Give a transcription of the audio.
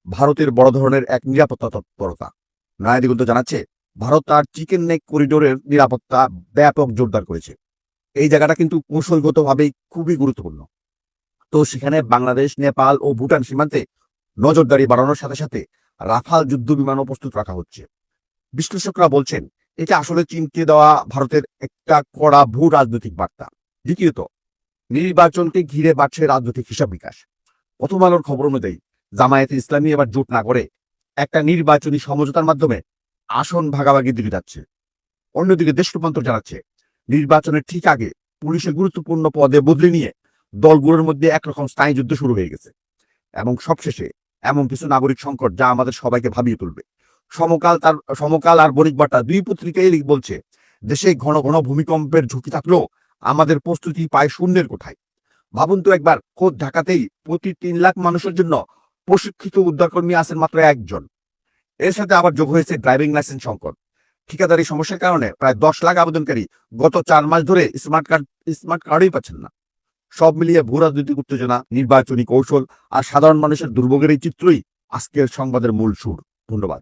ভারতের বড় ধরনের এক নিরাপত্তা তৎপরতা। নয়াদিগন্ত জানাচ্ছে, ভারত তার চিকেন নেক করিডোরের নিরাপত্তা ব্যাপক জোরদার করেছে। এই জায়গাটা কিন্তু কৌশলগতভাবেই খুবই গুরুত্বপূর্ণ। তো সেখানে বাংলাদেশ, নেপাল ও ভুটান সীমান্তে নজরদারি বাড়ানোর সাথে সাথে রাফাল যুদ্ধ বিমানও প্রস্তুত রাখা হচ্ছে। বিশ্লেষকরা বলছেন, এটা আসলে চীনকে দেওয়া ভারতের একটা কড়া ভূ রাজনৈতিক বার্তা। দ্বিতীয়ত, নির্বাচনকে ঘিরে বাড়ছে রাজনৈতিক হিসাব বিকাশ। প্রথম আলোর খবর অনুযায়ী জামায়াতে ইসলামী এবার জোট না করে একটা নির্বাচনী সমঝোতার মাধ্যমে আসন ভাগাভাগির দিকে যাচ্ছে। অন্যদিকে দেশ রূপান্তর জানাচ্ছে, নির্বাচনের ঠিক আগে পুলিশের গুরুত্বপূর্ণ পদে বদলে নিয়ে দলগুলোর মধ্যে একরকম স্থায়ী যুদ্ধ শুরু হয়ে গেছে। এবং সবশেষে এমন কিছু নাগরিক সংকট যা আমাদের সবাইকে ভাবিয়ে তুলবে। সমকাল আর বণিক বার্তা দুই পত্রিকায় বলছে, দেশে ঘন ঘন ভূমিকম্পের ঝুঁকি থাকলেও আমাদের প্রস্তুতি পায় শূন্যের কোঠায়। ভাবুন তো একবার, খোদ ঢাকাতেই প্রতি 3 লাখ মানুষের জন্য প্রশিক্ষিত উদ্ধারকর্মী আছেন মাত্র একজন। এর সাথে আবার যোগ হয়েছে ড্রাইভিং লাইসেন্স সংকট। ঠিকাদারি সমস্যার কারণে প্রায় 10 লাখ আবেদনকারী গত 4 মাস ধরে স্মার্ট কার্ডই পাচ্ছেন না। সব মিলিয়ে ভূ রাজনৈতিক উত্তেজনা, নির্বাচনী কৌশল আর সাধারণ মানুষের দুর্ভোগের এই চিত্রই আজকের সংবাদের মূল সুর। ধন্যবাদ।